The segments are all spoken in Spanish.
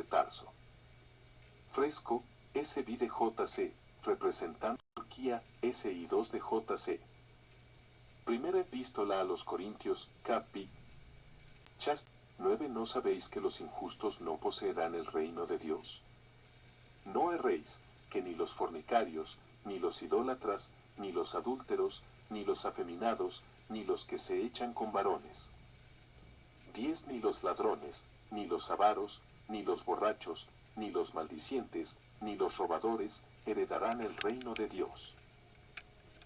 de Tarso. Fresco, SVDJC, representante Turquía, SI2 de JC. Primera epístola a los Corintios, Capi. Chast 9. ¿No sabéis que los injustos no poseerán el reino de Dios? No erréis, que ni los fornicarios, ni los idólatras, ni los adúlteros, ni los afeminados, ni los que se echan con varones. 10. Ni los ladrones, ni los avaros, ni los borrachos, ni los maldicientes, ni los robadores, heredarán el reino de Dios.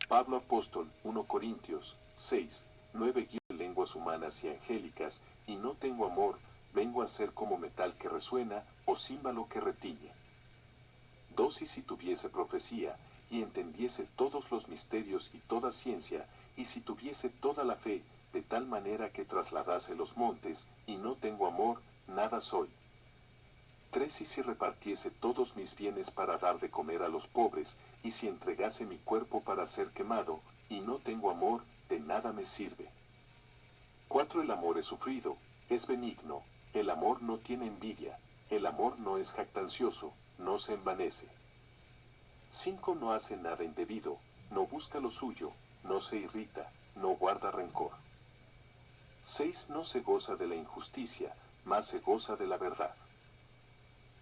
Pablo Apóstol, 1 Corintios, 6, 9. Lenguas humanas y angélicas, y no tengo amor, vengo a ser como metal que resuena, o címbalo que retiñe. 2. Y si tuviese profecía, y entendiese todos los misterios y toda ciencia, y si tuviese toda la fe, de tal manera que trasladase los montes, y no tengo amor, nada soy. 3. Y si repartiese todos mis bienes para dar de comer a los pobres, y si entregase mi cuerpo para ser quemado, y no tengo amor, de nada me sirve. 4. El amor es sufrido, es benigno, el amor no tiene envidia, el amor no es jactancioso, no se envanece. 5. No hace nada indebido, no busca lo suyo, no se irrita, no guarda rencor. 6. No se goza de la injusticia, mas se goza de la verdad.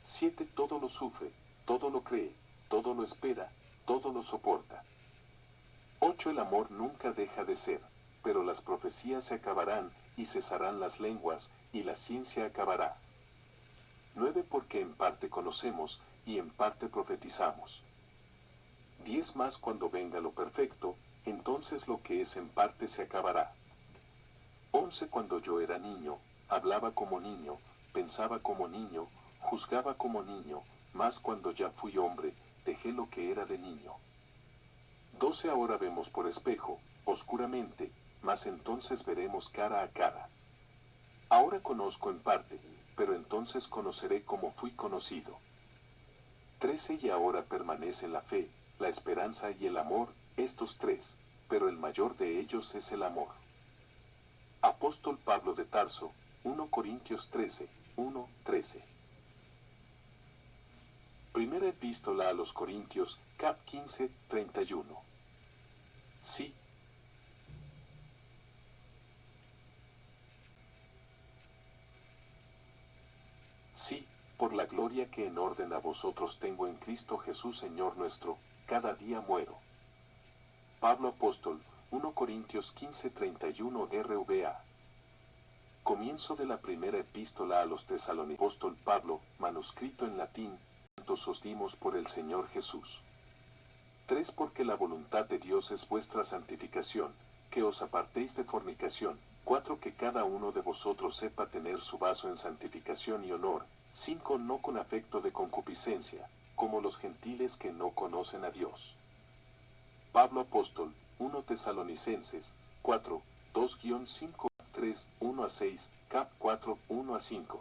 7. Todo lo sufre, todo lo cree, todo lo espera, todo lo soporta. 8. El amor nunca deja de ser, pero las profecías se acabarán, y cesarán las lenguas, y la ciencia acabará. 9. Porque en parte conocemos, y en parte profetizamos. 10. Más cuando venga lo perfecto, entonces lo que es en parte se acabará. 11. Cuando yo era niño, hablaba como niño, pensaba como niño, juzgaba como niño, mas cuando ya fui hombre, dejé lo que era de niño. 12. Ahora vemos por espejo, oscuramente, mas entonces veremos cara a cara. Ahora conozco en parte, pero entonces conoceré como fui conocido. 13. Y ahora permanecen la fe, la esperanza y el amor, estos tres, pero el mayor de ellos es el amor. Apóstol Pablo de Tarso, 1 Corintios 13, 1, 13. Primera epístola a los Corintios, cap 15, 31. Sí. Sí, por la gloria que en orden a vosotros tengo en Cristo Jesús Señor nuestro, cada día muero. Pablo Apóstol, 1 Corintios 15, 31 RVA. Comienzo de la primera epístola a los Tesalonicenses. Apóstol Pablo, manuscrito en latín, cuantos os dimos por el Señor Jesús. 3. Porque la voluntad de Dios es vuestra santificación, que os apartéis de fornicación. 4. Que cada uno de vosotros sepa tener su vaso en santificación y honor. 5. No con afecto de concupiscencia, como los gentiles que no conocen a Dios. Pablo Apóstol, 1 Tesalonicenses, 4, 2-5, 3, 1-6, cap 4, 1-5.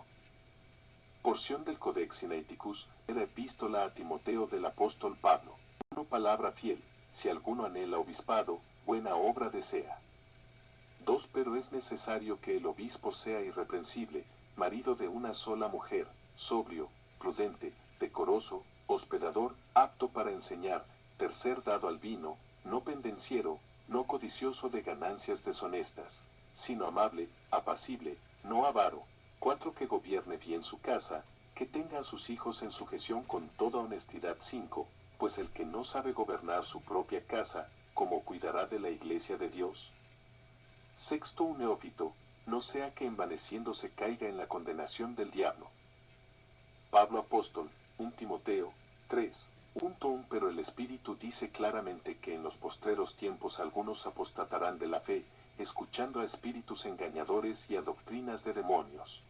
Porción del Codex Sinaiticus, era epístola a Timoteo del Apóstol Pablo. 1. Palabra fiel, si alguno anhela obispado, buena obra desea. 2. Pero es necesario que el obispo sea irreprensible, marido de una sola mujer, sobrio, prudente, decoroso, hospedador, apto para enseñar, tercer dado al vino, no pendenciero, no codicioso de ganancias deshonestas, sino amable, apacible, no avaro. 4. Que gobierne bien su casa, que tenga a sus hijos en sujeción con toda honestidad. 5. Pues el que no sabe gobernar su propia casa, ¿cómo cuidará de la iglesia de Dios? 6. Un neófito, no sea que envaneciéndose caiga en la condenación del diablo. Pablo Apóstol, 1 Timoteo, 3. 1. Pero el Espíritu dice claramente que en los postreros tiempos algunos apostatarán de la fe, escuchando a espíritus engañadores y a doctrinas de demonios.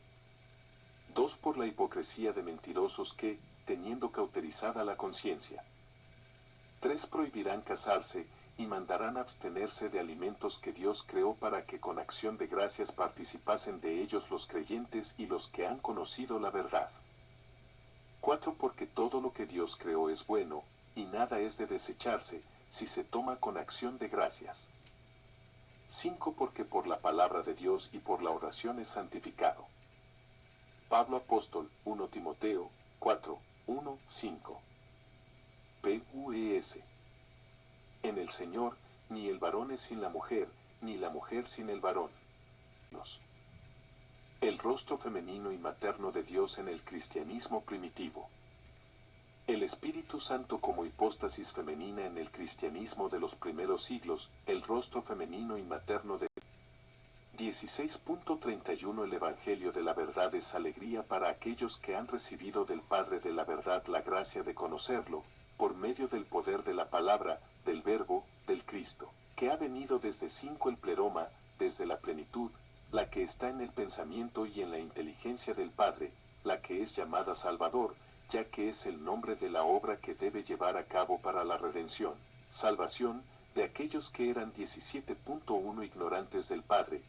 2. Por la hipocresía de mentirosos que, teniendo cauterizada la conciencia. 3. Prohibirán casarse, y mandarán abstenerse de alimentos que Dios creó para que con acción de gracias participasen de ellos los creyentes y los que han conocido la verdad. 4. Porque todo lo que Dios creó es bueno, y nada es de desecharse, si se toma con acción de gracias. 5. Porque por la palabra de Dios y por la oración es santificado. Pablo Apóstol, 1 Timoteo, 4, 1, 5. P.U.E.S. En el Señor, ni el varón es sin la mujer, ni la mujer sin el varón. El rostro femenino y materno de Dios en el cristianismo primitivo. El Espíritu Santo como hipóstasis femenina en el cristianismo de los primeros siglos, el rostro femenino y materno de 16.31 El Evangelio de la verdad es alegría para aquellos que han recibido del Padre de la verdad la gracia de conocerlo, por medio del poder de la palabra, del Verbo, del Cristo, que ha venido desde 5 el pleroma, desde la plenitud, la que está en el pensamiento y en la inteligencia del Padre, la que es llamada Salvador, ya que es el nombre de la obra que debe llevar a cabo para la redención, salvación, de aquellos que eran 17.1 ignorantes del Padre.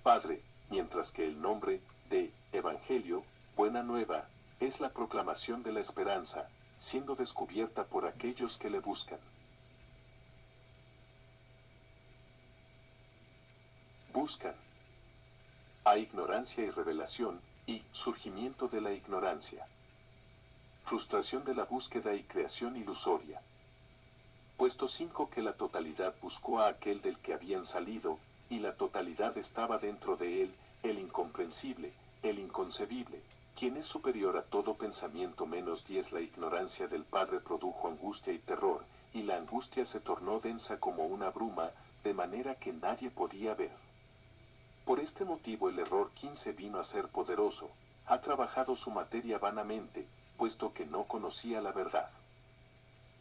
Padre, mientras que el nombre de Evangelio, Buena Nueva, es la proclamación de la esperanza, siendo descubierta por aquellos que le buscan. Buscan. Hay ignorancia y revelación, y surgimiento de la ignorancia. Frustración de la búsqueda y creación ilusoria. Puesto 5 que la totalidad buscó a aquel del que habían salido, y la totalidad estaba dentro de él, el incomprensible, el inconcebible, quien es superior a todo pensamiento menos 10 la ignorancia del Padre produjo angustia y terror, y la angustia se tornó densa como una bruma, de manera que nadie podía ver. Por este motivo el error 15 vino a ser poderoso, ha trabajado su materia vanamente, puesto que no conocía la verdad.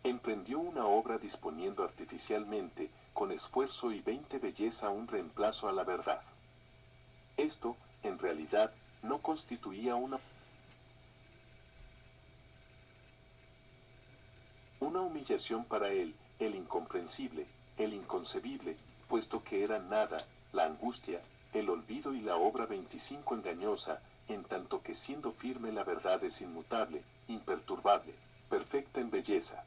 Emprendió una obra disponiendo artificialmente, con esfuerzo y 20 belleza un reemplazo a la verdad. Esto, en realidad, no constituía una humillación para él, el incomprensible, el inconcebible, puesto que era nada, la angustia, el olvido y la obra 25 engañosa, en tanto que siendo firme la verdad es inmutable, imperturbable, perfecta en belleza.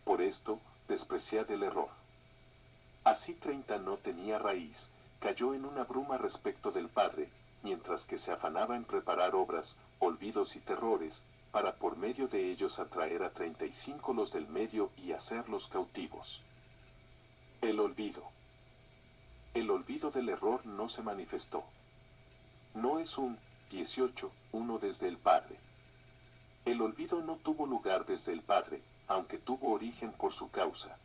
Por esto, despreciad el error. Así 30 no tenía raíz, cayó en una bruma respecto del Padre, mientras que se afanaba en preparar obras, olvidos y terrores, para por medio de ellos atraer a 35 los del medio y hacerlos cautivos. El olvido. El olvido del error no se manifestó. No es un 18, uno desde el Padre. El olvido no tuvo lugar desde el Padre, aunque tuvo origen por su causa.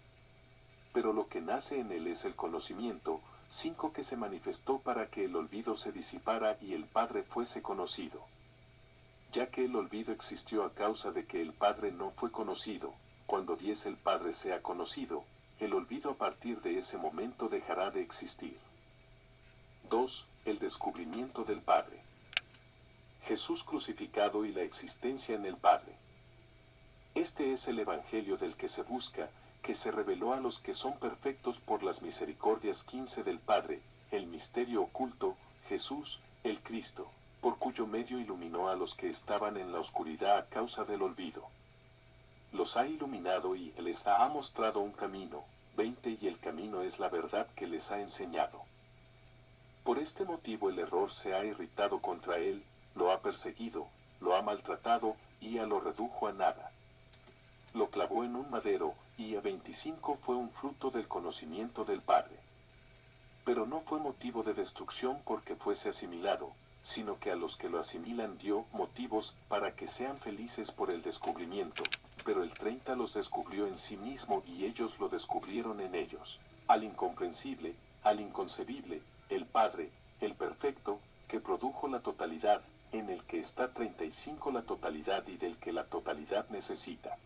Pero lo que nace en él es el conocimiento, 5 que se manifestó para que el olvido se disipara y el Padre fuese conocido. Ya que el olvido existió a causa de que el Padre no fue conocido, cuando 10 el Padre sea conocido, el olvido a partir de ese momento dejará de existir. 2. El descubrimiento del Padre. Jesús crucificado y la existencia en el Padre. Este es el Evangelio del que se busca, que se reveló a los que son perfectos por las misericordias 15 del Padre, el misterio oculto, Jesús, el Cristo, por cuyo medio iluminó a los que estaban en la oscuridad a causa del olvido. Los ha iluminado y les ha mostrado un camino, 20 y el camino es la verdad que les ha enseñado. Por este motivo el error se ha irritado contra él, lo ha perseguido, lo ha maltratado, y lo redujo a nada. Lo clavó en un madero, y a 25 fue un fruto del conocimiento del Padre. Pero no fue motivo de destrucción porque fuese asimilado, sino que a los que lo asimilan dio motivos para que sean felices por el descubrimiento, pero el 30 los descubrió en sí mismo y ellos lo descubrieron en ellos, al incomprensible, al inconcebible, el Padre, el perfecto, que produjo la totalidad, en el que está 35 la totalidad y del que la totalidad necesita.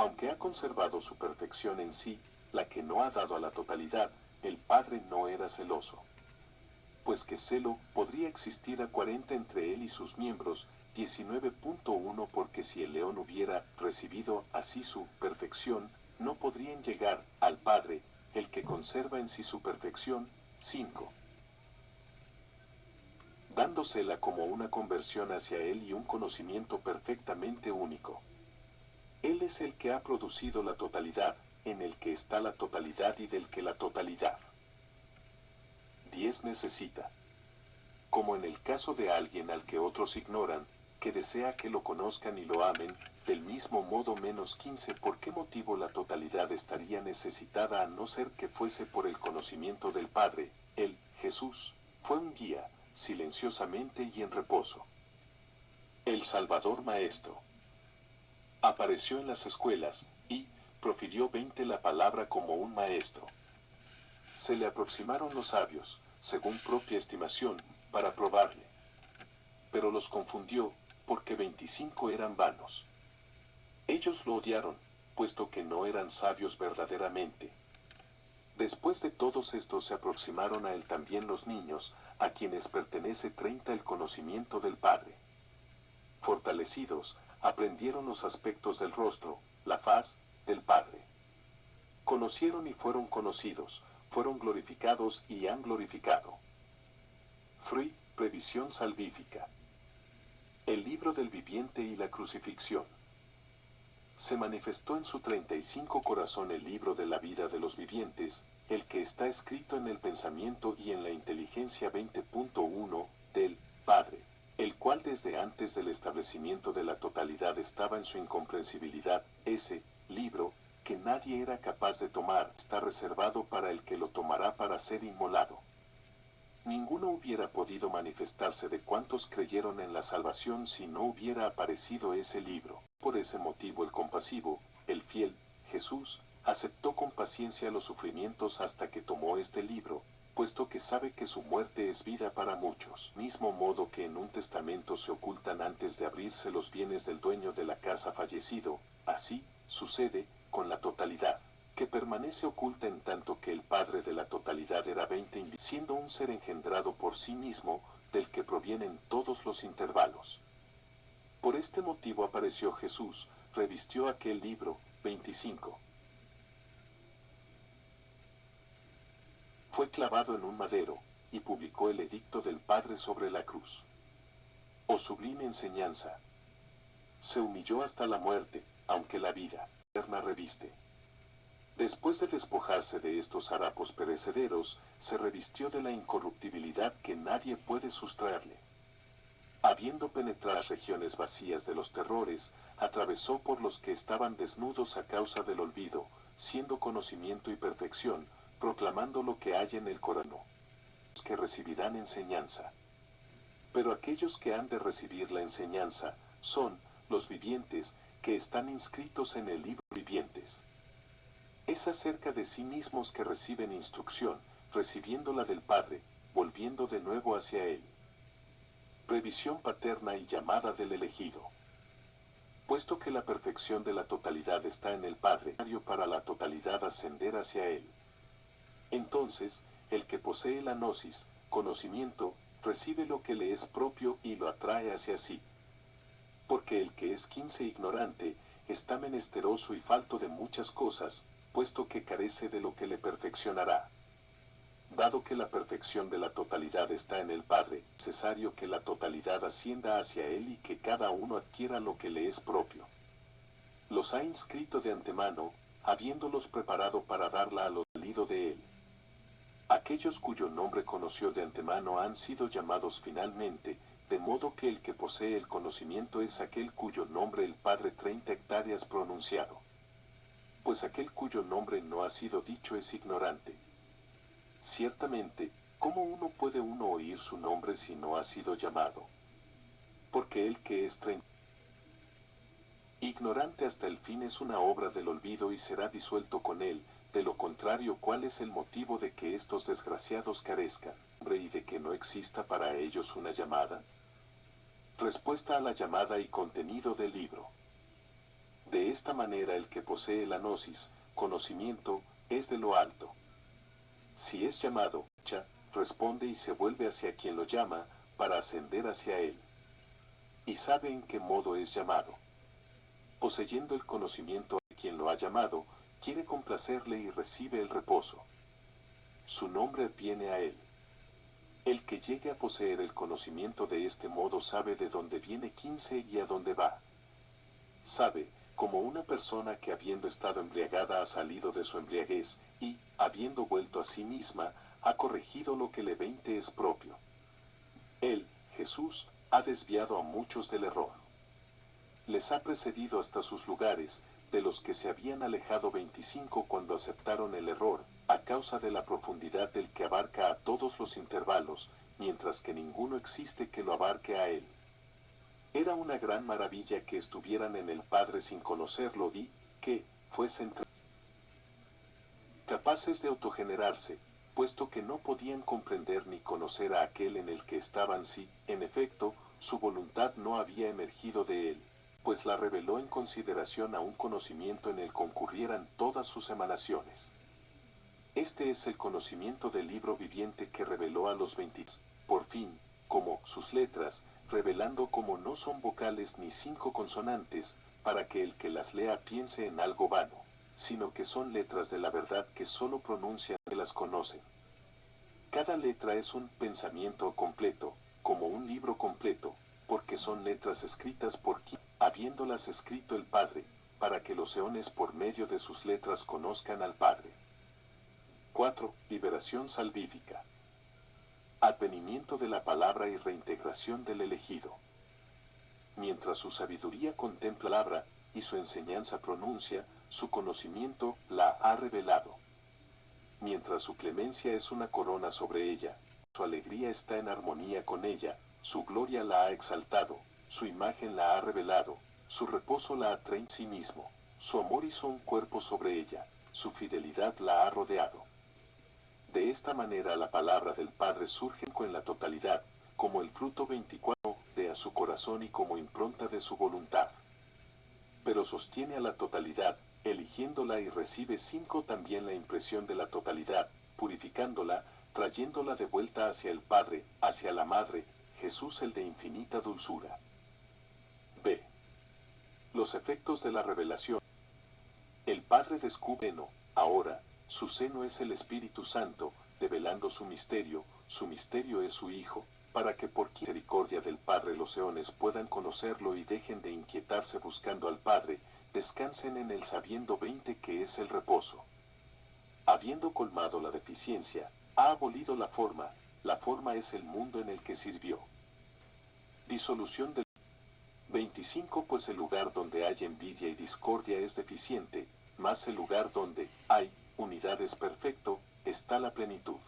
Aunque ha conservado su perfección en sí, la que no ha dado a la totalidad, el Padre no era celoso. Pues que celo podría existir a 40 entre él y sus miembros, 19.1 porque si el león hubiera recibido así su perfección, no podrían llegar al Padre, el que conserva en sí su perfección, 5. Dándosela como una conversión hacia él y un conocimiento perfectamente único. Él es el que ha producido la totalidad, en el que está la totalidad y del que la totalidad. 10 necesita. Como en el caso de alguien al que otros ignoran, que desea que lo conozcan y lo amen, del mismo modo menos 15, ¿por qué motivo la totalidad estaría necesitada a no ser que fuese por el conocimiento del Padre? Él, Jesús, fue un guía, silenciosamente y en reposo. El Salvador Maestro. Apareció en las escuelas, y profirió 20 la palabra como un maestro. Se le aproximaron los sabios, según propia estimación, para probarle. Pero los confundió, porque 25 eran vanos. Ellos lo odiaron, puesto que no eran sabios verdaderamente. Después de todos estos se aproximaron a él también los niños, a quienes pertenece 30 el conocimiento del Padre. Fortalecidos, aprendieron los aspectos del rostro, la faz, del Padre. Conocieron y fueron conocidos, fueron glorificados y han glorificado. Free, previsión salvífica. El libro del viviente y la crucifixión. Se manifestó en su 35 corazón el libro de la vida de los vivientes, el que está escrito en el pensamiento y en la inteligencia 20.1 del Padre, el cual desde antes del establecimiento de la totalidad estaba en su incomprensibilidad. Ese libro, que nadie era capaz de tomar, está reservado para el que lo tomará para ser inmolado. Ninguno hubiera podido manifestarse de cuantos creyeron en la salvación si no hubiera aparecido ese libro. Por ese motivo el compasivo, el fiel, Jesús, aceptó con paciencia los sufrimientos hasta que tomó este libro, puesto que sabe que su muerte es vida para muchos. Mismo modo que en un testamento se ocultan antes de abrirse los bienes del dueño de la casa fallecido, así sucede con la totalidad, que permanece oculta en tanto que el Padre de la totalidad era 20, siendo un ser engendrado por sí mismo, del que provienen todos los intervalos. Por este motivo apareció Jesús, revistió aquel libro, 25. Fue clavado en un madero, y publicó el edicto del Padre sobre la cruz. Oh sublime enseñanza. Se humilló hasta la muerte, aunque la vida eterna reviste. Después de despojarse de estos harapos perecederos, se revistió de la incorruptibilidad que nadie puede sustraerle. Habiendo penetrado las regiones vacías de los terrores, atravesó por los que estaban desnudos a causa del olvido, siendo conocimiento y perfección, proclamando lo que hay en el Corán. Los que recibirán enseñanza. Pero aquellos que han de recibir la enseñanza, son los vivientes, que están inscritos en el libro vivientes. Es acerca de sí mismos que reciben instrucción, recibiéndola del Padre, volviendo de nuevo hacia Él. Previsión paterna y llamada del elegido. Puesto que la perfección de la totalidad está en el Padre, para la totalidad ascender hacia Él. Entonces, el que posee la gnosis, conocimiento, recibe lo que le es propio y lo atrae hacia sí. Porque el que es 15 ignorante, está menesteroso y falto de muchas cosas, puesto que carece de lo que le perfeccionará. Dado que la perfección de la totalidad está en el Padre, es necesario que la totalidad ascienda hacia Él y que cada uno adquiera lo que le es propio. Los ha inscrito de antemano, habiéndolos preparado para darla a los salido de Él. Aquellos cuyo nombre conoció de antemano han sido llamados finalmente, de modo que el que posee el conocimiento es aquel cuyo nombre el Padre 30 hectáreas pronunciado. Pues aquel cuyo nombre no ha sido dicho es ignorante. Ciertamente, ¿cómo puede uno oír su nombre si no ha sido llamado? Porque el que es ignorante hasta el fin es una obra del olvido y será disuelto con él, de lo contrario, ¿cuál es el motivo de que estos desgraciados carezcan, y de que no exista para ellos una llamada? Respuesta a la llamada y contenido del libro. De esta manera el que posee la gnosis, conocimiento, es de lo alto. Si es llamado, responde y se vuelve hacia quien lo llama, para ascender hacia él. Y sabe en qué modo es llamado. Poseyendo el conocimiento de quien lo ha llamado, quiere complacerle y recibe el reposo. Su nombre viene a él. El que llegue a poseer el conocimiento de este modo sabe de dónde viene 15 y a dónde va. Sabe, como una persona que habiendo estado embriagada ha salido de su embriaguez, y, habiendo vuelto a sí misma, ha corregido lo que le 20 es propio. Él, Jesús, ha desviado a muchos del error. Les ha precedido hasta sus lugares, de los que se habían alejado 25 cuando aceptaron el error, a causa de la profundidad del que abarca a todos los intervalos, mientras que ninguno existe que lo abarque a él. Era una gran maravilla que estuvieran en el Padre sin conocerlo y que fuesen capaces de autogenerarse, puesto que no podían comprender ni conocer a aquel en el que estaban si, en efecto, su voluntad no había emergido de él, pues la reveló en consideración a un conocimiento en el concurrieran todas sus emanaciones. Este es el conocimiento del libro viviente que reveló a los 20, por fin, como sus letras, revelando como no son vocales ni 5 consonantes, para que el que las lea piense en algo vano, sino que son letras de la verdad que sólo pronuncian que las conocen. Cada letra es un pensamiento completo, como un libro completo, porque son letras escritas por quien, habiéndolas escrito el Padre, para que los eones por medio de sus letras conozcan al Padre. 4. Liberación salvífica. Advenimiento de la palabra y reintegración del elegido. Mientras su sabiduría contempla la palabra y su enseñanza pronuncia, su conocimiento la ha revelado. Mientras su clemencia es una corona sobre ella, su alegría está en armonía con ella, su gloria la ha exaltado, su imagen la ha revelado, su reposo la atrae en sí mismo, su amor hizo un cuerpo sobre ella, su fidelidad la ha rodeado. De esta manera la palabra del Padre surge con la totalidad, como el fruto 24 de a su corazón y como impronta de su voluntad. Pero sostiene a la totalidad, eligiéndola y recibe 5 también la impresión de la totalidad, purificándola, trayéndola de vuelta hacia el Padre, hacia la Madre, Jesús el de infinita dulzura. B. Los efectos de la revelación. El Padre descubre ahora, su seno es el Espíritu Santo, develando su misterio es su Hijo, para que por misericordia del Padre los eones puedan conocerlo y dejen de inquietarse buscando al Padre, descansen en él sabiendo 20 que es el reposo. Habiendo colmado la deficiencia, ha abolido la forma es el mundo en el que sirvió. Disolución del 25 pues el lugar donde hay envidia y discordia es deficiente, mas el lugar donde hay unidad es perfecto, está la plenitud.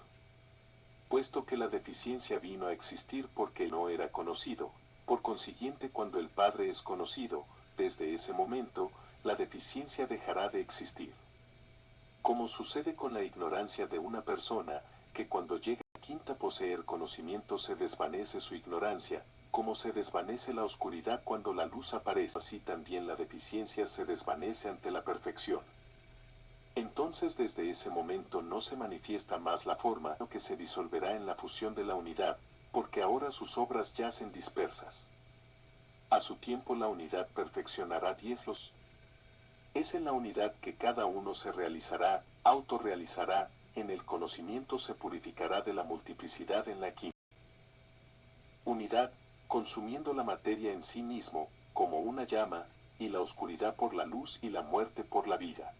Puesto que la deficiencia vino a existir porque no era conocido, por consiguiente cuando el Padre es conocido, desde ese momento, la deficiencia dejará de existir. Como sucede con la ignorancia de una persona, que cuando llega a quinta poseer conocimiento se desvanece su ignorancia, como se desvanece la oscuridad cuando la luz aparece, así también la deficiencia se desvanece ante la perfección. Entonces desde ese momento no se manifiesta más la forma, que se disolverá en la fusión de la unidad, porque ahora sus obras yacen dispersas. A su tiempo la unidad perfeccionará 10 los. Es en la unidad que cada uno se realizará, autorrealizará, en el conocimiento se purificará de la multiplicidad en la quinta. Unidad, consumiendo la materia en sí mismo, como una llama, y la oscuridad por la luz y la muerte por la vida.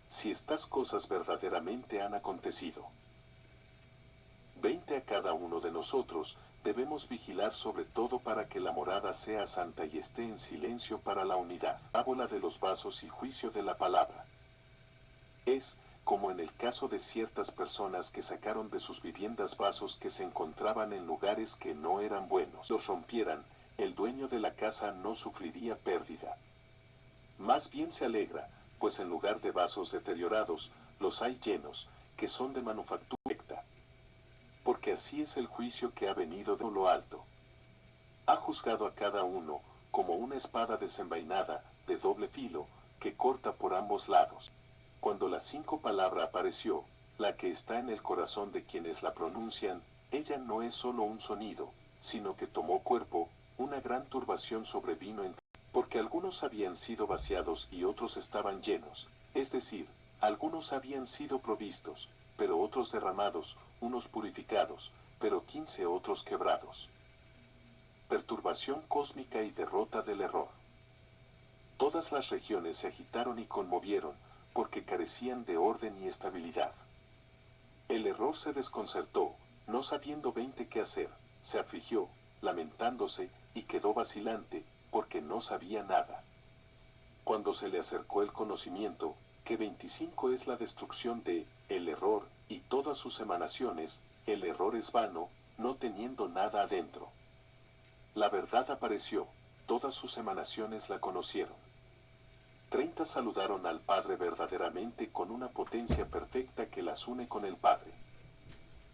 Si estas cosas verdaderamente han acontecido. 20 a cada uno de nosotros, debemos vigilar sobre todo para que la morada sea santa y esté en silencio para la unidad. Parábola de los vasos y juicio de la palabra. Es, como en el caso de ciertas personas que sacaron de sus viviendas vasos que se encontraban en lugares que no eran buenos, los rompieran, el dueño de la casa no sufriría pérdida. Más bien se alegra, pues en lugar de vasos deteriorados, los hay llenos, que son de manufactura recta. Porque así es el juicio que ha venido de lo alto. Ha juzgado a cada uno, como una espada desenvainada, de doble filo, que corta por ambos lados. Cuando la 5 palabra apareció, la que está en el corazón de quienes la pronuncian, ella no es solo un sonido, sino que tomó cuerpo, una gran turbación sobrevino porque algunos habían sido vaciados y otros estaban llenos, es decir, algunos habían sido provistos, pero otros derramados, unos purificados, pero 15 otros quebrados. Perturbación cósmica y derrota del error. Todas las regiones se agitaron y conmovieron, porque carecían de orden y estabilidad. El error se desconcertó, no sabiendo 20 qué hacer, se afligió, lamentándose, y quedó vacilante, porque no sabía nada. Cuando se le acercó el conocimiento, que 25 es la destrucción de el error y todas sus emanaciones, el error es vano, no teniendo nada adentro. La verdad apareció, todas sus emanaciones la conocieron. 30 saludaron al Padre verdaderamente con una potencia perfecta que las une con el Padre.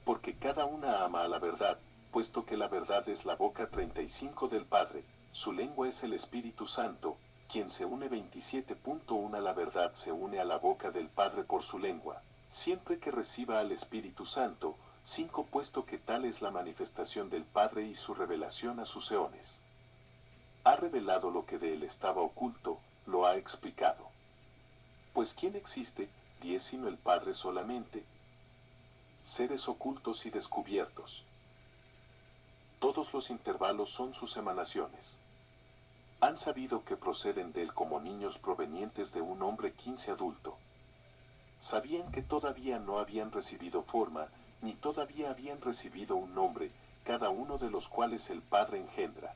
Porque cada una ama a la verdad, puesto que la verdad es la boca 35 del Padre, su lengua es el Espíritu Santo, quien se une 27.1 a la verdad se une a la boca del Padre por su lengua, siempre que reciba al Espíritu Santo, 5 puesto que tal es la manifestación del Padre y su revelación a sus eones. Ha revelado lo que de él estaba oculto, lo ha explicado. Pues ¿quién existe, 10 sino el Padre solamente? Seres ocultos y descubiertos. Todos los intervalos son sus emanaciones. Han sabido que proceden de él como niños provenientes de un hombre 15 adulto. Sabían que todavía no habían recibido forma, ni todavía habían recibido un nombre, cada uno de los cuales el Padre engendra.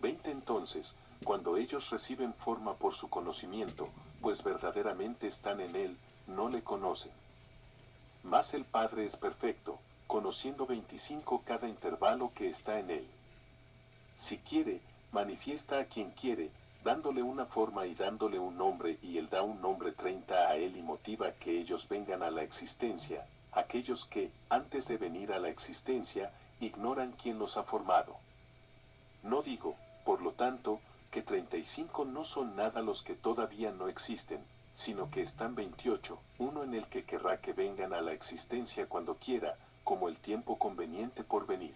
20 entonces, cuando ellos reciben forma por su conocimiento, pues verdaderamente están en él, no le conocen. Mas el Padre es perfecto, conociendo 25 cada intervalo que está en él. Si quiere, manifiesta a quien quiere, dándole una forma y dándole un nombre, y él da un nombre 30 a él y motiva que ellos vengan a la existencia, aquellos que, antes de venir a la existencia, ignoran quién los ha formado. No digo, por lo tanto, que 35 no son nada los que todavía no existen, sino que están 28, uno en el que querrá que vengan a la existencia cuando quiera, como el tiempo conveniente por venir.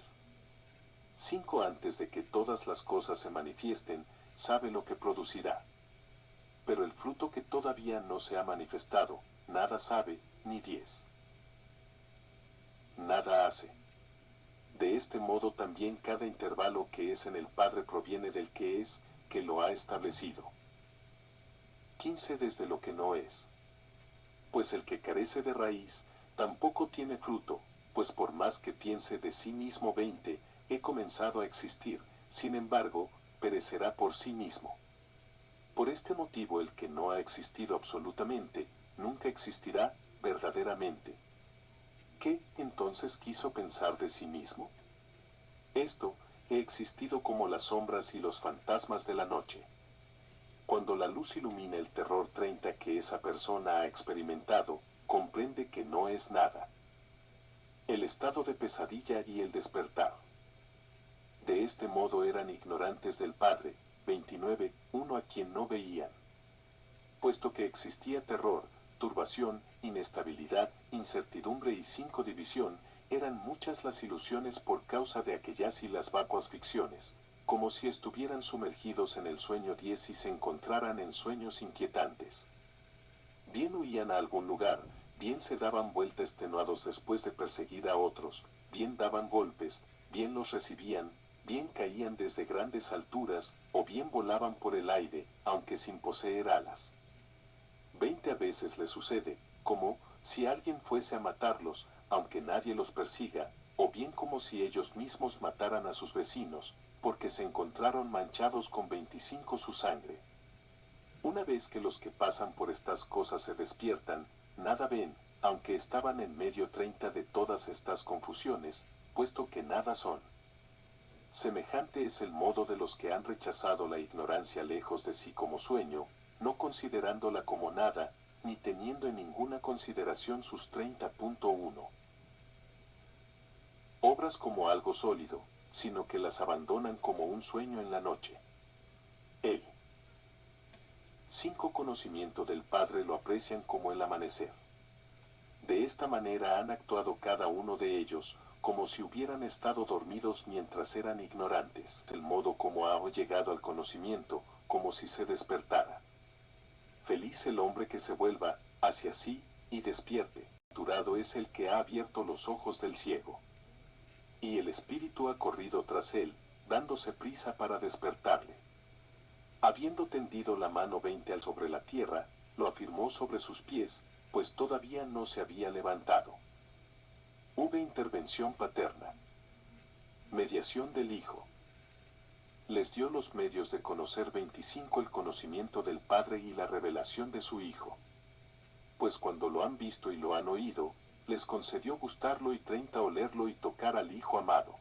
5 antes de que todas las cosas se manifiesten, sabe lo que producirá. Pero el fruto que todavía no se ha manifestado, nada sabe, ni 10. Nada hace. De este modo también cada intervalo que es en el Padre proviene del que es, que lo ha establecido. 15 desde lo que no es. Pues el que carece de raíz, tampoco tiene fruto, pues por más que piense de sí mismo 20, he comenzado a existir, sin embargo, perecerá por sí mismo. Por este motivo el que no ha existido absolutamente, nunca existirá verdaderamente. ¿Qué entonces quiso pensar de sí mismo? Esto, he existido como las sombras y los fantasmas de la noche. Cuando la luz ilumina el terror 30 que esa persona ha experimentado, comprende que no es nada. El estado de pesadilla y el despertar. De este modo eran ignorantes del Padre, 29, uno a quien no veían. Puesto que existía terror, turbación, inestabilidad, incertidumbre y 5 división, eran muchas las ilusiones por causa de aquellas y las vacuas ficciones, como si estuvieran sumergidos en el sueño 10 y se encontraran en sueños inquietantes. Bien huían a algún lugar, bien se daban vuelta extenuados después de perseguir a otros, bien daban golpes, bien los recibían, bien caían desde grandes alturas, o bien volaban por el aire, aunque sin poseer alas. 20 a veces les sucede, como si alguien fuese a matarlos, aunque nadie los persiga, o bien como si ellos mismos mataran a sus vecinos, porque se encontraron manchados con 25 su sangre. Una vez que los que pasan por estas cosas se despiertan, nada ven, aunque estaban en medio 30 de todas estas confusiones, puesto que nada son. Semejante es el modo de los que han rechazado la ignorancia lejos de sí como sueño, no considerándola como nada, ni teniendo en ninguna consideración sus 30.1 obras como algo sólido, sino que las abandonan como un sueño en la noche. El 5 conocimiento del Padre lo aprecian como el amanecer. De esta manera han actuado cada uno de ellos, como si hubieran estado dormidos mientras eran ignorantes, el modo como ha llegado al conocimiento, como si se despertara. Feliz el hombre que se vuelva hacia sí y despierte. Durado es el que ha abierto los ojos del ciego. Y el espíritu ha corrido tras él, dándose prisa para despertarle. Habiendo tendido la mano 20 al sobre la tierra, lo afirmó sobre sus pies, pues todavía no se había levantado. Intervención paterna. Mediación del Hijo. Les dio los medios de conocer 25 el conocimiento del Padre y la revelación de su Hijo. Pues cuando lo han visto y lo han oído, les concedió gustarlo y 30 olerlo y tocar al Hijo amado.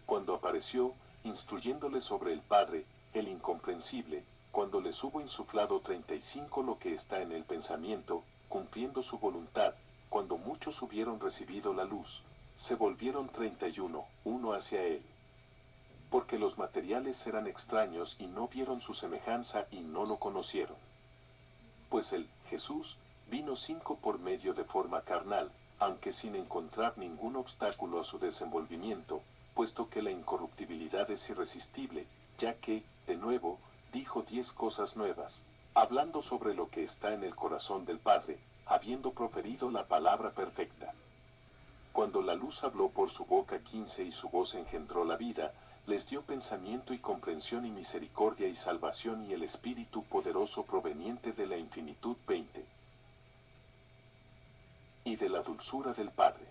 Cuando apareció, instruyéndole sobre el Padre, el incomprensible, cuando les hubo insuflado 35 lo que está en el pensamiento, cumpliendo su voluntad, cuando muchos hubieron recibido la luz, se volvieron 31, uno hacia él. Porque los materiales eran extraños y no vieron su semejanza y no lo conocieron. Pues él, Jesús, vino 5 por medio de forma carnal, aunque sin encontrar ningún obstáculo a su desenvolvimiento, puesto que la incorruptibilidad es irresistible, ya que, de nuevo, dijo 10 cosas nuevas, hablando sobre lo que está en el corazón del Padre, habiendo proferido la palabra perfecta. Cuando la luz habló por su boca 15 y su voz engendró la vida, les dio pensamiento y comprensión y misericordia y salvación y el Espíritu poderoso proveniente de la infinitud 20. Y de la dulzura del Padre.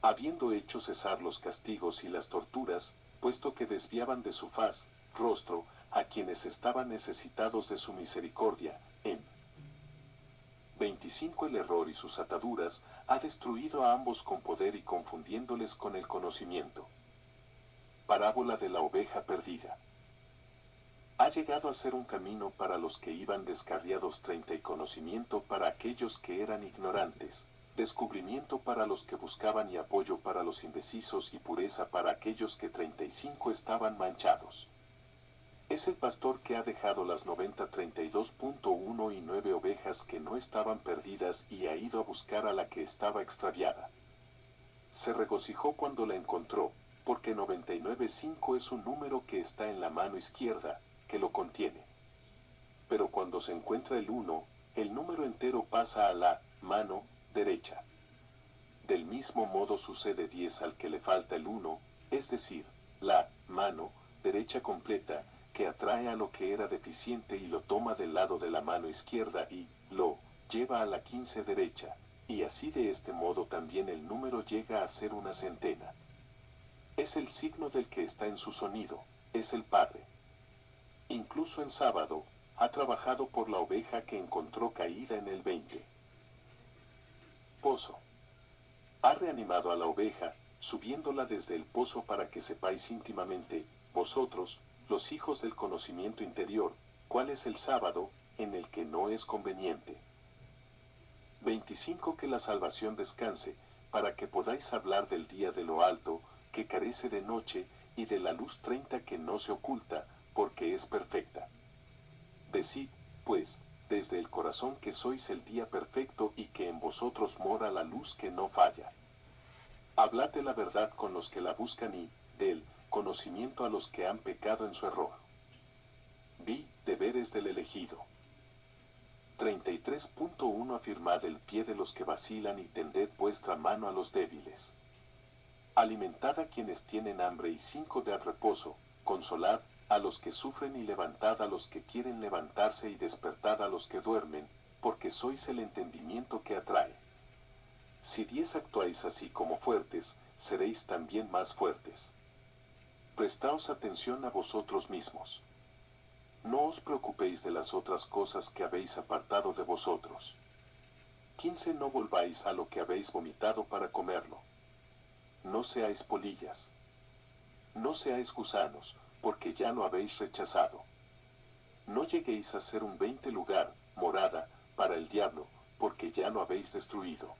Habiendo hecho cesar los castigos y las torturas, puesto que desviaban de su faz, rostro, a quienes estaban necesitados de su misericordia, en 25 el error y sus ataduras, ha destruido a ambos con poder y confundiéndoles con el conocimiento. Parábola de la oveja perdida. Ha llegado a ser un camino para los que iban descarriados 30 y conocimiento para aquellos que eran ignorantes, descubrimiento para los que buscaban y apoyo para los indecisos y pureza para aquellos que 35 estaban manchados. Es el pastor que ha dejado las 90 32.1 y 9 ovejas que no estaban perdidas y ha ido a buscar a la que estaba extraviada. Se regocijó cuando la encontró, porque 99.5 es un número que está en la mano izquierda, que lo contiene. Pero cuando se encuentra el 1, el número entero pasa a la mano derecha. Del mismo modo sucede 10 al que le falta el 1, es decir, la mano derecha completa, que atrae a lo que era deficiente y lo toma del lado de la mano izquierda y lo lleva a la 15 derecha, y así de este modo también el número llega a ser una centena. Es el signo del que está en su sonido, es el Padre. Incluso en sábado, ha trabajado por la oveja que encontró caída en el 20. Pozo. Ha reanimado a la oveja, subiéndola desde el pozo para que sepáis íntimamente, vosotros, los hijos del conocimiento interior, cuál es el sábado, en el que no es conveniente. 25 Que la salvación descanse, para que podáis hablar del día de lo alto, que carece de noche, y de la luz 30 que no se oculta, porque es perfecta. Decid, pues, desde el corazón que sois el día perfecto y que en vosotros mora la luz que no falla. Hablad de la verdad con los que la buscan y, del conocimiento a los que han pecado en su error. Vi, deberes del elegido. 33.1 Afirmad el pie de los que vacilan y tended vuestra mano a los débiles. Alimentad a quienes tienen hambre y 5 Dad reposo, consolad a los que sufren y levantad a los que quieren levantarse y despertad a los que duermen, porque sois el entendimiento que atrae. Si 10 actuáis así como fuertes, seréis también más fuertes. Prestaos atención a vosotros mismos. No os preocupéis de las otras cosas que habéis apartado de vosotros. 15 No volváis a lo que habéis vomitado para comerlo. No seáis polillas. No seáis gusanos, porque ya lo habéis rechazado. No lleguéis a ser un 20 lugar, morada, para el diablo, porque ya lo habéis destruido.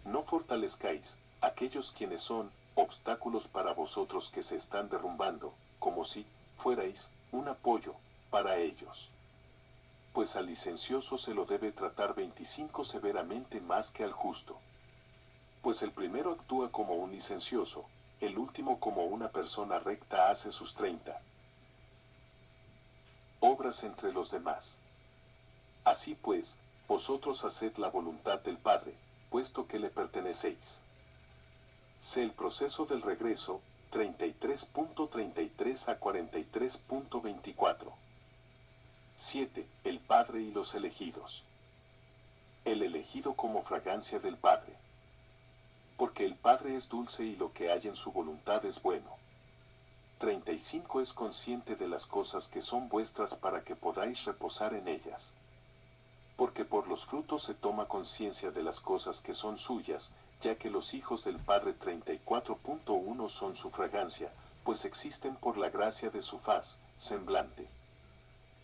No fortalezcáis aquellos quienes son obstáculos para vosotros que se están derrumbando, como si fuerais un apoyo para ellos. Pues al licencioso se lo debe tratar 25 severamente más que al justo. Pues el primero actúa como un licencioso, el último como una persona recta hace sus 30 obras entre los demás. Así pues, vosotros haced la voluntad del Padre, puesto que le pertenecéis. Sé el proceso del regreso, 33.33 a 43.24. 7. El Padre y los elegidos. El elegido como fragancia del Padre. Porque el Padre es dulce y lo que hay en su voluntad es bueno. 35 Es consciente de las cosas que son vuestras para que podáis reposar en ellas. Porque por los frutos se toma conciencia de las cosas que son suyas, ya que los hijos del Padre 34.1 son su fragancia, pues existen por la gracia de su faz, semblante.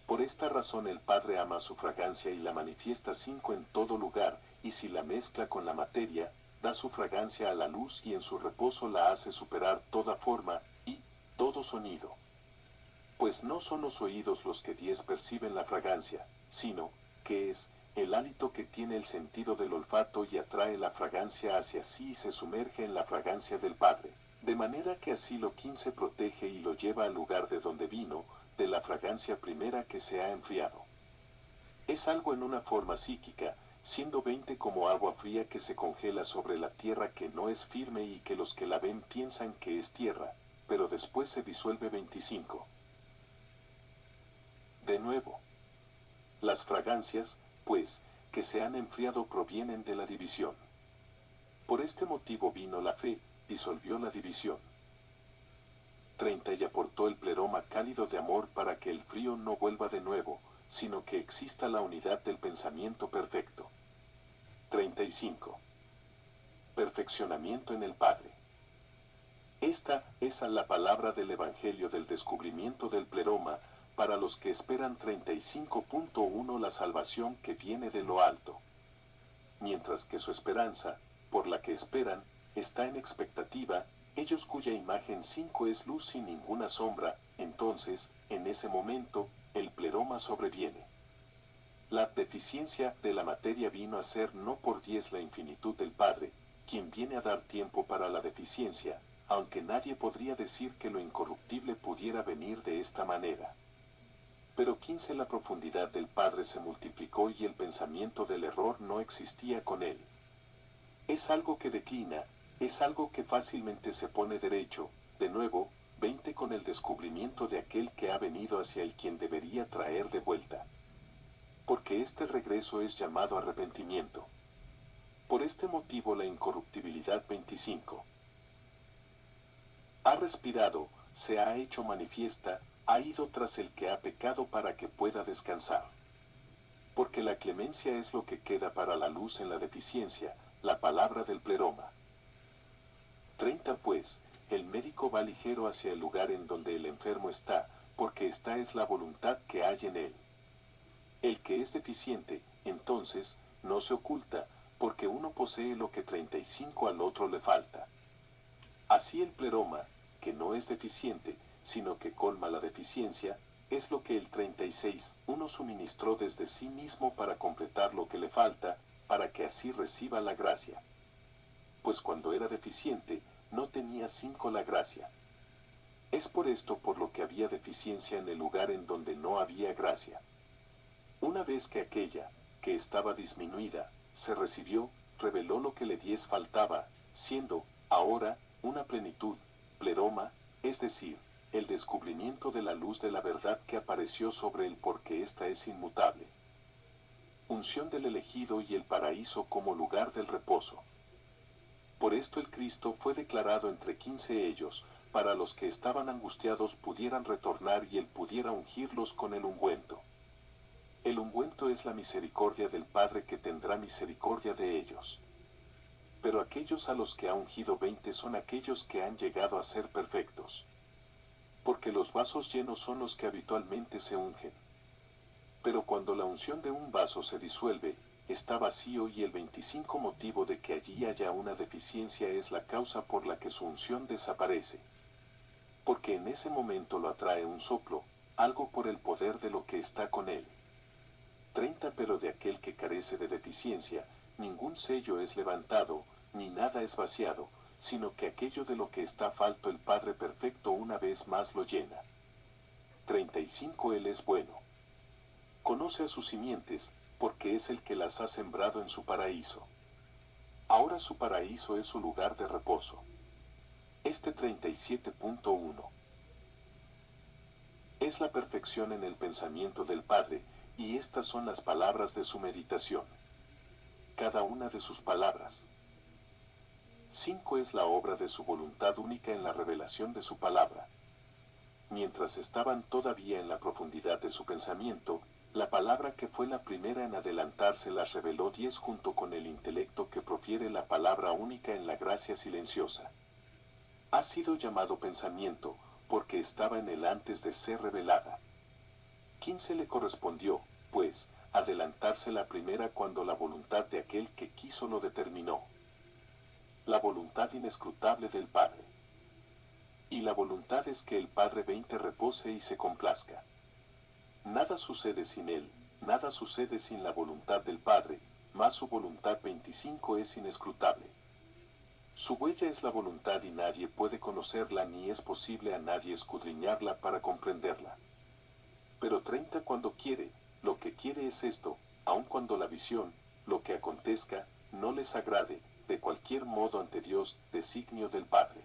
Por esta razón el Padre ama su fragancia y la manifiesta 5 en todo lugar, y si la mezcla con la materia, da su fragancia a la luz y en su reposo la hace superar toda forma, y todo sonido. Pues no son los oídos los que 10 perciben la fragancia, sino, que es, el hálito que tiene el sentido del olfato y atrae la fragancia hacia sí y se sumerge en la fragancia del Padre. De manera que así lo 15 protege y lo lleva al lugar de donde vino, de la fragancia primera que se ha enfriado. Es algo en una forma psíquica, siendo 20 como agua fría que se congela sobre la tierra que no es firme y que los que la ven piensan que es tierra, pero después se disuelve 25. De nuevo, las fragancias, pues, que se han enfriado provienen de la división. Por este motivo vino la fe, disolvió la división. 30 Y aportó el pleroma cálido de amor para que el frío no vuelva de nuevo, sino que exista la unidad del pensamiento perfecto. 35. Perfeccionamiento en el Padre. Esta es la palabra del Evangelio del descubrimiento del pleroma, para los que esperan 35.1 la salvación que viene de lo alto. Mientras que su esperanza, por la que esperan, está en expectativa, ellos cuya imagen 5 es luz sin ninguna sombra, entonces, en ese momento, el pleroma sobreviene. La deficiencia de la materia vino a ser no por 10 la infinitud del Padre, quien viene a dar tiempo para la deficiencia, aunque nadie podría decir que lo incorruptible pudiera venir de esta manera. Pero 15 La profundidad del Padre se multiplicó y el pensamiento del error no existía con él. Es algo que declina, es algo que fácilmente se pone derecho, de nuevo, 20 con el descubrimiento de aquel que ha venido hacia el quien debería traer de vuelta. Porque este regreso es llamado arrepentimiento. Por este motivo la incorruptibilidad 25 ha respirado, se ha hecho manifiesta, ha ido tras el que ha pecado para que pueda descansar. Porque la clemencia es lo que queda para la luz en la deficiencia, la palabra del pleroma. 30 Pues, el médico va ligero hacia el lugar en donde el enfermo está, porque esta es la voluntad que hay en él. El que es deficiente, entonces, no se oculta, porque uno posee lo que 35 al otro le falta. Así el pleroma, que no es deficiente, sino que colma la deficiencia, es lo que el 36 uno suministró desde sí mismo para completar lo que le falta, para que así reciba la gracia. Pues cuando era deficiente, no tenía 5 la gracia. Es por esto por lo que había deficiencia en el lugar en donde no había gracia. Una vez que aquella, que estaba disminuida, se recibió, reveló lo que le 10 faltaba, siendo, ahora, una plenitud, pleroma, es decir, el descubrimiento de la luz de la verdad que apareció sobre él porque ésta es inmutable. Unción del elegido y el paraíso como lugar del reposo. Por esto el Cristo fue declarado entre 15 ellos, para los que estaban angustiados pudieran retornar y él pudiera ungirlos con el ungüento. El ungüento es la misericordia del Padre que tendrá misericordia de ellos. Pero aquellos a los que ha ungido 20 son aquellos que han llegado a ser perfectos. Porque los vasos llenos son los que habitualmente se ungen. Pero cuando la unción de un vaso se disuelve, está vacío y el 25 motivo de que allí haya una deficiencia es la causa por la que su unción desaparece. Porque en ese momento lo atrae un soplo, algo por el poder de lo que está con él. 30 Pero de aquel que carece de deficiencia, ningún sello es levantado, ni nada es vaciado, sino que aquello de lo que está falto el Padre perfecto una vez más lo llena. 35 Él es bueno. Conoce a sus simientes, porque es el que las ha sembrado en su paraíso. Ahora su paraíso es su lugar de reposo. Este 37.1 es la perfección en el pensamiento del Padre, y estas son las palabras de su meditación. Cada una de sus palabras 5 es la obra de su voluntad única en la revelación de su palabra. Mientras estaban todavía en la profundidad de su pensamiento, la palabra que fue la primera en adelantarse las reveló 10 junto con el intelecto que profiere la palabra única en la gracia silenciosa. Ha sido llamado pensamiento, porque estaba en él antes de ser revelada. 15 le correspondió, pues, adelantarse la primera cuando la voluntad de aquel que quiso lo determinó. La voluntad inescrutable del Padre. Y la voluntad es que el Padre 20 repose y se complazca. Nada sucede sin él, nada sucede sin la voluntad del Padre, mas su voluntad 25 es inescrutable. Su huella es la voluntad y nadie puede conocerla ni es posible a nadie escudriñarla para comprenderla. Pero 30 cuando quiere, lo que quiere es esto, aun cuando la visión, lo que acontezca, no les agrade, de cualquier modo ante Dios, designio del Padre.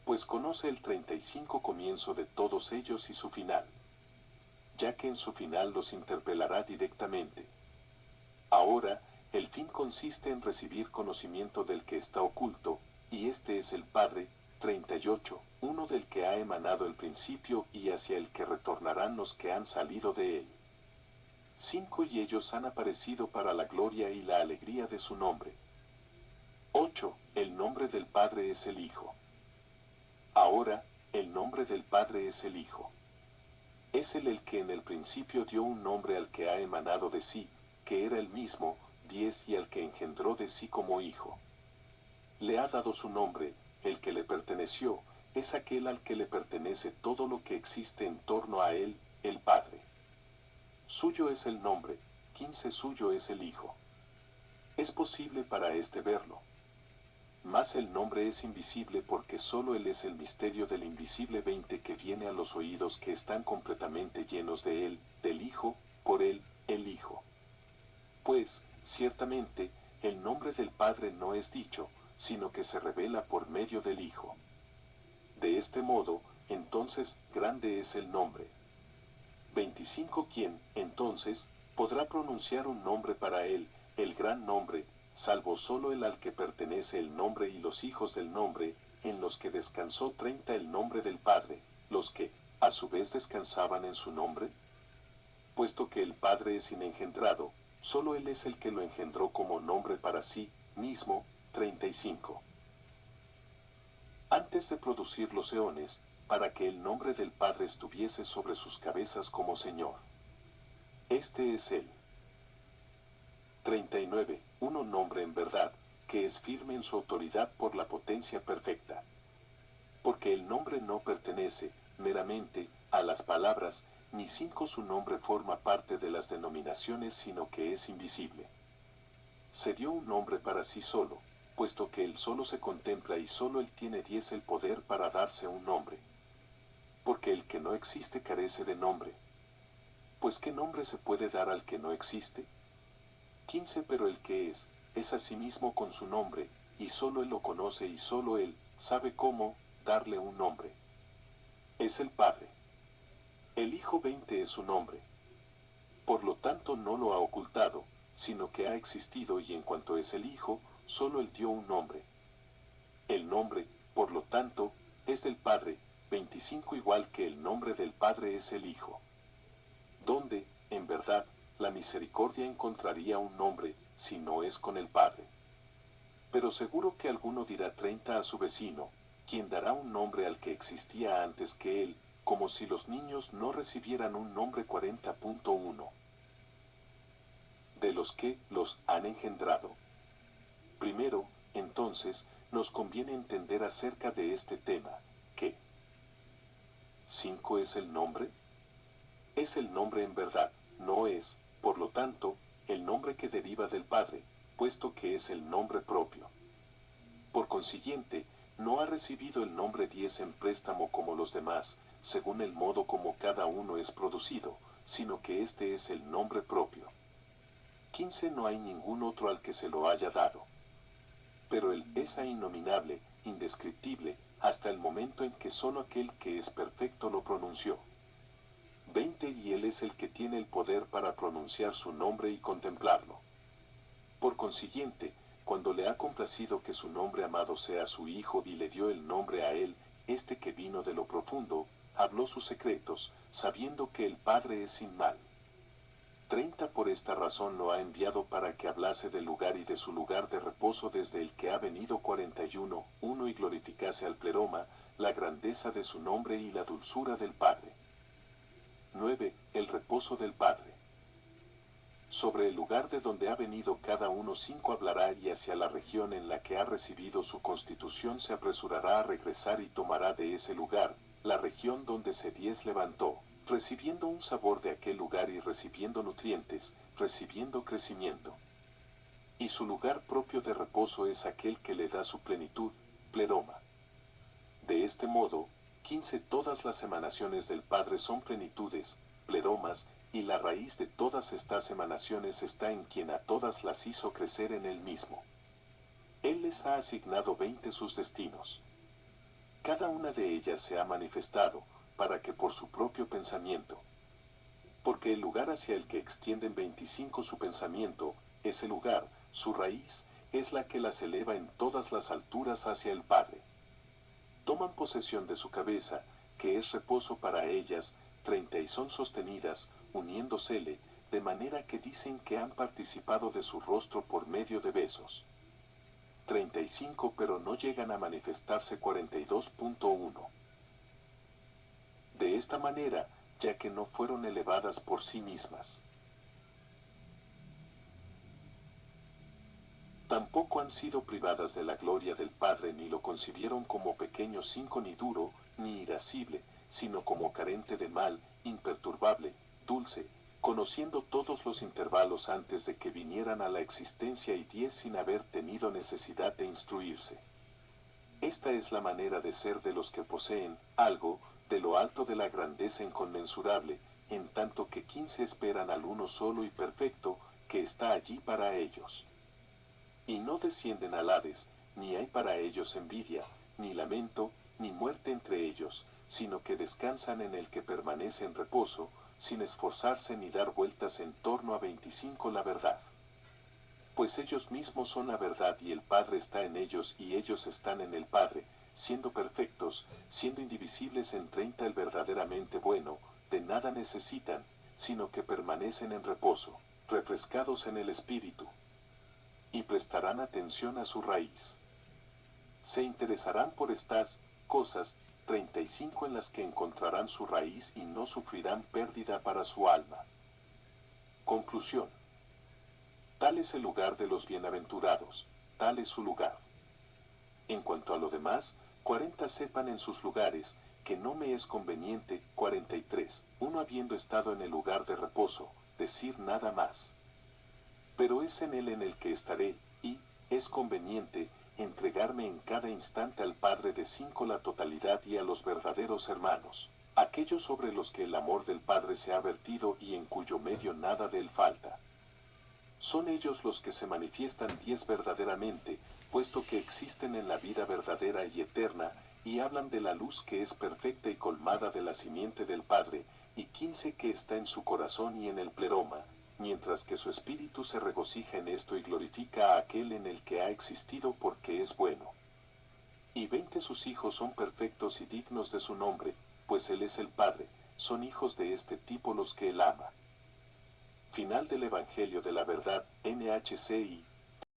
Pues conoce el 35 comienzo de todos ellos y su final, ya que en su final los interpelará directamente. Ahora, el fin consiste en recibir conocimiento del que está oculto, y este es el Padre. 38, uno del que ha emanado el principio y hacia el que retornarán los que han salido de él. 5 y ellos han aparecido para la gloria y la alegría de su nombre. 8, el nombre del Padre es el Hijo. Ahora, el nombre del Padre es el Hijo. Es él el que en el principio dio un nombre al que ha emanado de sí, que era el mismo, 10 y al que engendró de sí como Hijo. Le ha dado su nombre, el que le perteneció, es aquel al que le pertenece todo lo que existe en torno a él, el Padre. Suyo es el nombre, 15 suyo es el Hijo. Es posible para éste verlo. Mas el nombre es invisible porque solo él es el misterio del invisible 20 que viene a los oídos que están completamente llenos de él, del Hijo, por él, el Hijo. Pues, ciertamente, el nombre del Padre no es dicho, sino que se revela por medio del Hijo. De este modo, entonces, grande es el nombre. 25 ¿Quién, entonces, podrá pronunciar un nombre para él, el gran nombre, salvo solo el al que pertenece el nombre y los hijos del nombre, en los que descansó 30 el nombre del Padre, los que, a su vez descansaban en su nombre? Puesto que el Padre es inengendrado, solo él es el que lo engendró como nombre para sí mismo. 35. Antes de producir los eones, para que el nombre del Padre estuviese sobre sus cabezas como Señor. Este es él. 39. Uno nombre en verdad, que es firme en su autoridad por la potencia perfecta. Porque el nombre no pertenece, meramente, a las palabras, ni 5 su nombre forma parte de las denominaciones sino que es invisible. Se dio un nombre para sí solo, puesto que él solo se contempla y solo él tiene 10 el poder para darse un nombre. Porque el que no existe carece de nombre. Pues ¿qué nombre se puede dar al que no existe? 15 Pero el que es asimismo con su nombre, y solo él lo conoce y solo él sabe cómo darle un nombre. Es el Padre. El Hijo 20 es su nombre. Por lo tanto no lo ha ocultado, sino que ha existido y en cuanto es el Hijo, solo él dio un nombre. El nombre, por lo tanto, es del Padre, 25 igual que el nombre del Padre es el Hijo. ¿Dónde, en verdad, la misericordia encontraría un nombre, si no es con el Padre? Pero seguro que alguno dirá 30 a su vecino, quien dará un nombre al que existía antes que él, como si los niños no recibieran un nombre. 40.1. De los que los han engendrado. Primero, entonces, nos conviene entender acerca de este tema, que 5 es el nombre. Es el nombre en verdad, no es, por lo tanto, el nombre que deriva del Padre, puesto que es el nombre propio. Por consiguiente, no ha recibido el nombre 10 en préstamo como los demás, según el modo como cada uno es producido, sino que este es el nombre propio. 15 No hay ningún otro al que se lo haya dado. Pero él es innominable, indescriptible, hasta el momento en que solo aquel que es perfecto lo pronunció. 20 Y él es el que tiene el poder para pronunciar su nombre y contemplarlo. Por consiguiente, cuando le ha complacido que su nombre amado sea su Hijo y le dio el nombre a él, este que vino de lo profundo, habló sus secretos, sabiendo que el Padre es sin mal. 30 Por esta razón lo ha enviado para que hablase del lugar y de su lugar de reposo desde el que ha venido. 41 y glorificase al pleroma, la grandeza de su nombre y la dulzura del Padre. 9 El reposo del Padre. Sobre el lugar de donde ha venido cada uno 5 hablará, y hacia la región en la que ha recibido su constitución se apresurará a regresar y tomará de ese lugar, la región donde se levantó, recibiendo un sabor de aquel lugar y recibiendo nutrientes, recibiendo crecimiento. Y su lugar propio de reposo es aquel que le da su plenitud, pleroma. De este modo, 15 Todas las emanaciones del Padre son plenitudes, pleromas, y la raíz de todas estas emanaciones está en quien a todas las hizo crecer en él mismo. Él les ha asignado 20 sus destinos. Cada una de ellas se ha manifestado, para que por su propio pensamiento. Porque el lugar hacia el que extienden 25 su pensamiento, ese lugar, su raíz, es la que las eleva en todas las alturas hacia el Padre. Toman posesión de su cabeza, que es reposo para ellas, 30 y son sostenidas, uniéndosele, de manera que dicen que han participado de su rostro por medio de besos. 35 Pero no llegan a manifestarse. 42.1 De esta manera, ya que no fueron elevadas por sí mismas. Tampoco han sido privadas de la gloria del Padre, ni lo concibieron como pequeño 5 ni duro, ni irascible, sino como carente de mal, imperturbable, dulce, conociendo todos los intervalos antes de que vinieran a la existencia, y 10 sin haber tenido necesidad de instruirse. Esta es la manera de ser de los que poseen algo de lo alto de la grandeza inconmensurable, en tanto que 15 esperan al uno solo y perfecto, que está allí para ellos. Y no descienden al Hades, ni hay para ellos envidia, ni lamento, ni muerte entre ellos, sino que descansan en el que permanece en reposo, sin esforzarse ni dar vueltas en torno a 25 La verdad. Pues ellos mismos son la verdad, y el Padre está en ellos y ellos están en el Padre, siendo perfectos, siendo indivisibles. En 30 El verdaderamente bueno, de nada necesitan, sino que permanecen en reposo, refrescados en el Espíritu. Y prestarán atención a su raíz. Se interesarán por estas cosas, 35 en las que encontrarán su raíz y no sufrirán pérdida para su alma. Conclusión. Tal es el lugar de los bienaventurados, tal es su lugar. En cuanto a lo demás, 40 sepan en sus lugares, que no me es conveniente. 43 Uno habiendo estado en el lugar de reposo, decir nada más. Pero es en él en el que estaré, y, es conveniente, entregarme en cada instante al Padre de 5 la totalidad y a los verdaderos hermanos, aquellos sobre los que el amor del Padre se ha vertido y en cuyo medio nada de él falta. Son ellos los que se manifiestan 10 verdaderamente, puesto que existen en la vida verdadera y eterna, y hablan de la luz que es perfecta y colmada de la simiente del Padre, y 15 que está en su corazón y en el pleroma, mientras que su espíritu se regocija en esto y glorifica a aquel en el que ha existido porque es bueno. Y 20 sus hijos son perfectos y dignos de su nombre, pues él es el Padre, son hijos de este tipo los que él ama. Final del Evangelio de la Verdad, NHCI,